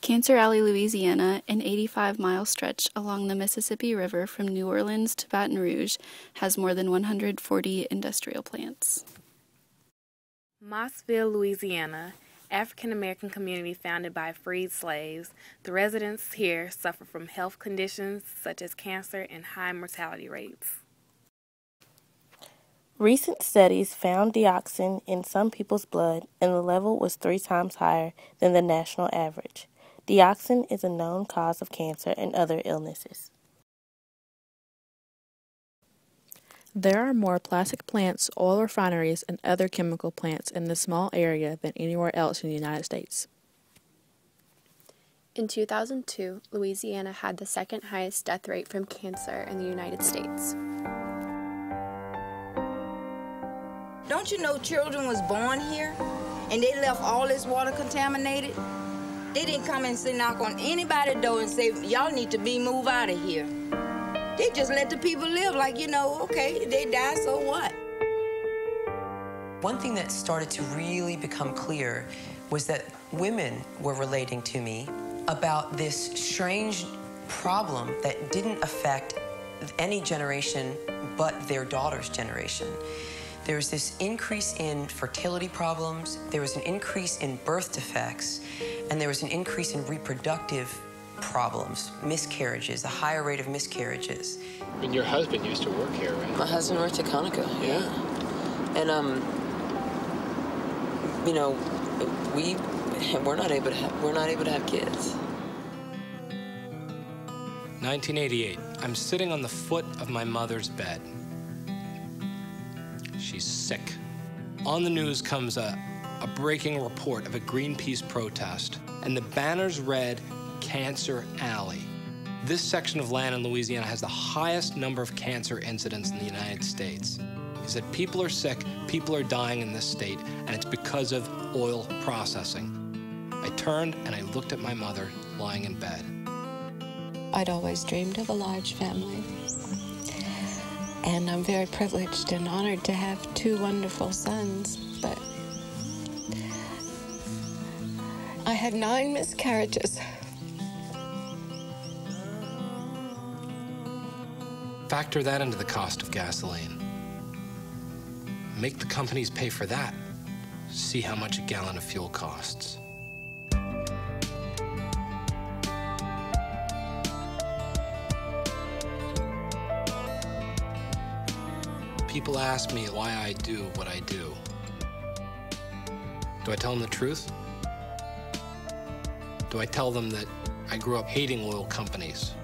Cancer Alley, Louisiana, an 85-mile stretch along the Mississippi River from New Orleans to Baton Rouge, has more than 140 industrial plants. Mossville, Louisiana, African-American community founded by freed slaves. The residents here suffer from health conditions such as cancer and high mortality rates. Recent studies found dioxin in some people's blood, and the level was 3 times higher than the national average. Dioxin is a known cause of cancer and other illnesses. There are more plastic plants, oil refineries, and other chemical plants in this small area than anywhere else in the United States. In 2002, Louisiana had the second highest death rate from cancer in the United States. Don't you know children was born here and they left all this water contaminated? They didn't come and say knock on anybody's door and say, y'all need to be moved out of here. They just let the people live like, okay, they die, so what? One thing that started to really become clear was that women were relating to me about this strange problem that didn't affect any generation but their daughter's generation. There was this increase in fertility problems, there was an increase in birth defects, and there was an increase in reproductive problems, miscarriages, a higher rate of miscarriages. And your husband used to work here, right? My husband worked at Conoco, yeah. And, we're not able to have kids. 1988, I'm sitting on the foot of my mother's bed. She's sick. On the news comes a breaking report of a Greenpeace protest, and the banners read, Cancer Alley. This section of land in Louisiana has the highest number of cancer incidents in the United States. He said people are sick, people are dying in this state, and it's because of oil processing. I turned and I looked at my mother lying in bed. I'd always dreamed of a large family. And I'm very privileged and honored to have 2 wonderful sons, but I had 9 miscarriages. Factor that into the cost of gasoline. Make the companies pay for that. See how much a gallon of fuel costs. People ask me why I do what I do. Do I tell them the truth? Do I tell them that I grew up hating oil companies?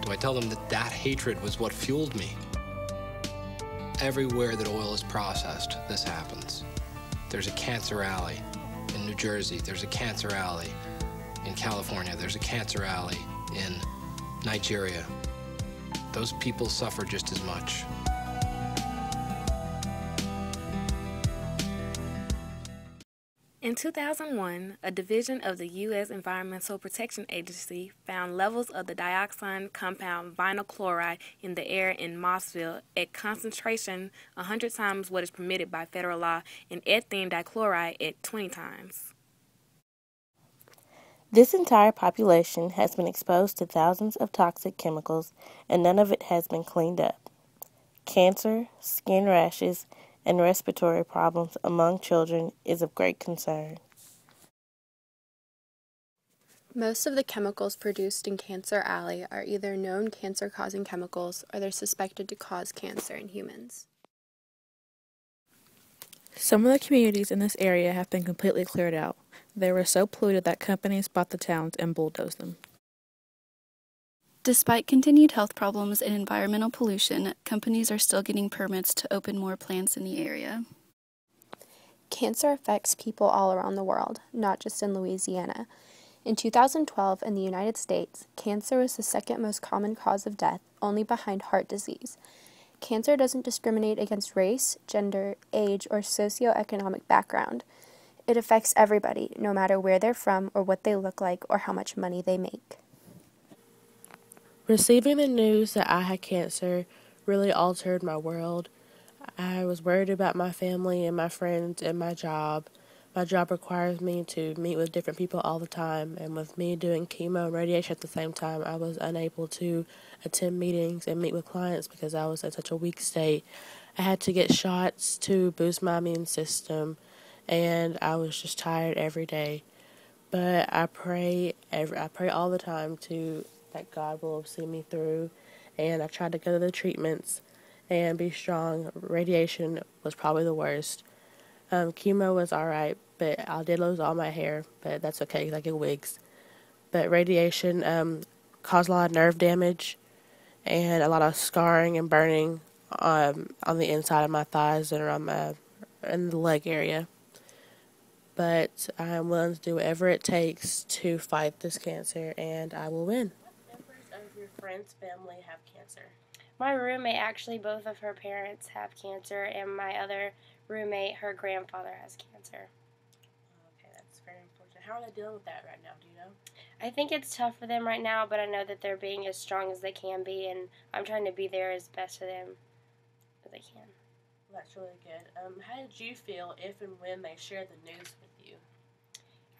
Do I tell them that that hatred was what fueled me? Everywhere that oil is processed, this happens. There's a cancer alley in New Jersey. There's a cancer alley in California. There's a cancer alley in Nigeria. Those people suffer just as much. In 2001, a division of the U.S. Environmental Protection Agency found levels of the dioxin compound vinyl chloride in the air in Mossville at concentration 100 times what is permitted by federal law and ethylene dichloride at 20 times. This entire population has been exposed to thousands of toxic chemicals, and none of it has been cleaned up. Cancer, skin rashes, and respiratory problems among children is of great concern. Most of the chemicals produced in Cancer Alley are either known cancer-causing chemicals or they're suspected to cause cancer in humans. Some of the communities in this area have been completely cleared out. They were so polluted that companies bought the towns and bulldozed them. Despite continued health problems and environmental pollution, companies are still getting permits to open more plants in the area. Cancer affects people all around the world, not just in Louisiana. In 2012, in the United States, cancer was the second most common cause of death, only behind heart disease. Cancer doesn't discriminate against race, gender, age, or socioeconomic background. It affects everybody, no matter where they're from or what they look like or how much money they make. Receiving the news that I had cancer really altered my world. I was worried about my family and my friends and my job. My job requires me to meet with different people all the time, and with me doing chemo and radiation at the same time, I was unable to attend meetings and meet with clients because I was in such a weak state. I had to get shots to boost my immune system, and I was just tired every day. But I pray all the time that God will see me through, and I tried to go to the treatments and be strong. Radiation was probably the worst. Chemo was alright, but I did lose all my hair, but that's okay because I get wigs. But radiation caused a lot of nerve damage and a lot of scarring and burning on the inside of my thighs and around in the leg area. But I'm willing to do whatever it takes to fight this cancer, and I will win. What members of your friend's family have cancer? My roommate, actually, both of her parents have cancer, and my other roommate, her grandfather has cancer. Okay, that's very unfortunate. How are they dealing with that right now? Do you know? I think it's tough for them right now, but I know that they're being as strong as they can be, and I'm trying to be there as best for them as I can. Well, that's really good. How did you feel if and when they shared the news with you?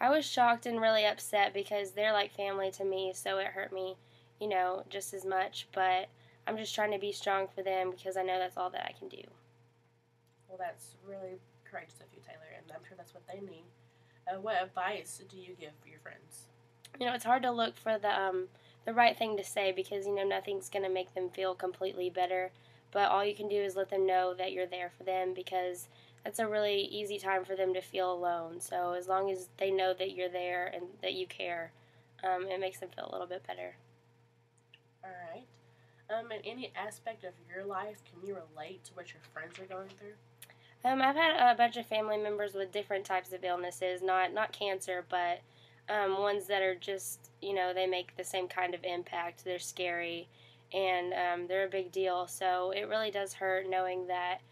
I was shocked and really upset because they're like family to me, so it hurt me, just as much, but I'm just trying to be strong for them because I know that's all that I can do. Well, that's really courageous of you, Taylor, and I'm sure that's what they need. What advice do you give for your friends? It's hard to look for the right thing to say because, nothing's going to make them feel completely better, but all you can do is let them know that you're there for them because that's a really easy time for them to feel alone. So as long as they know that you're there and that you care, it makes them feel a little bit better. All right. In any aspect of your life, can you relate to what your friends are going through? I've had a bunch of family members with different types of illnesses, not cancer, but ones that are just, they make the same kind of impact. They're scary, and they're a big deal. So it really does hurt knowing that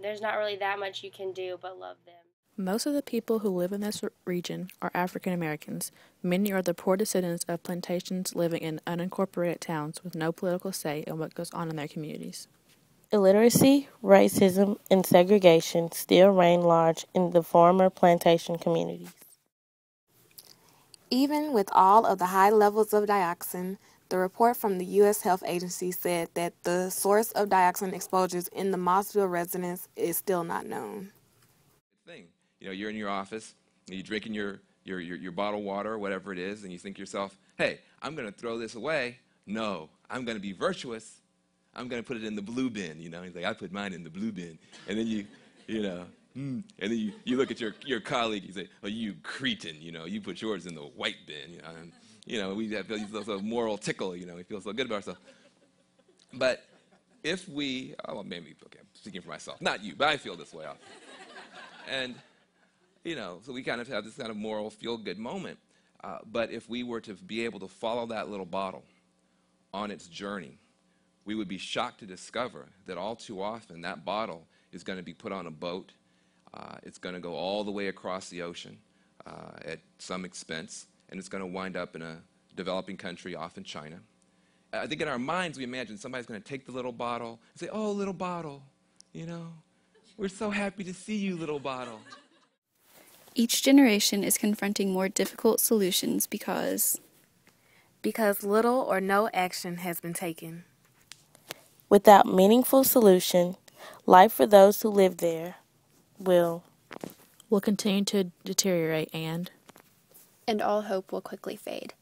there's not really that much you can do but love them. Most of the people who live in this region are African Americans. Many are the poor descendants of plantations living in unincorporated towns with no political say in what goes on in their communities. Illiteracy, racism, and segregation still reign large in the former plantation communities. Even with all of the high levels of dioxin, the report from the U.S. Health Agency said that the source of dioxin exposures in the Mossville residence is still not known. You're in your office, and you're drinking your bottled water or whatever it is, and you think to yourself, hey, I'm going to throw this away. No, I'm going to be virtuous. I'm going to put it in the blue bin. He's like, I put mine in the blue bin. And then and then you look at your colleague, you say, oh, you cretin, you put yours in the white bin. We feel a moral tickle, we feel so good about ourselves. But if we, maybe, okay, I'm speaking for myself, not you, but I feel this way often. And so we kind of have this kind of moral feel-good moment. But if we were to be able to follow that little bottle on its journey, we would be shocked to discover that all too often that bottle is going to be put on a boat. It's going to go all the way across the ocean at some expense, and it's going to wind up in a developing country, often China. I think in our minds we imagine somebody's going to take the little bottle and say, oh, little bottle, we're so happy to see you, little bottle. Each generation is confronting more difficult solutions because little or no action has been taken. Without meaningful solution, life for those who live there will continue to deteriorate and all hope will quickly fade.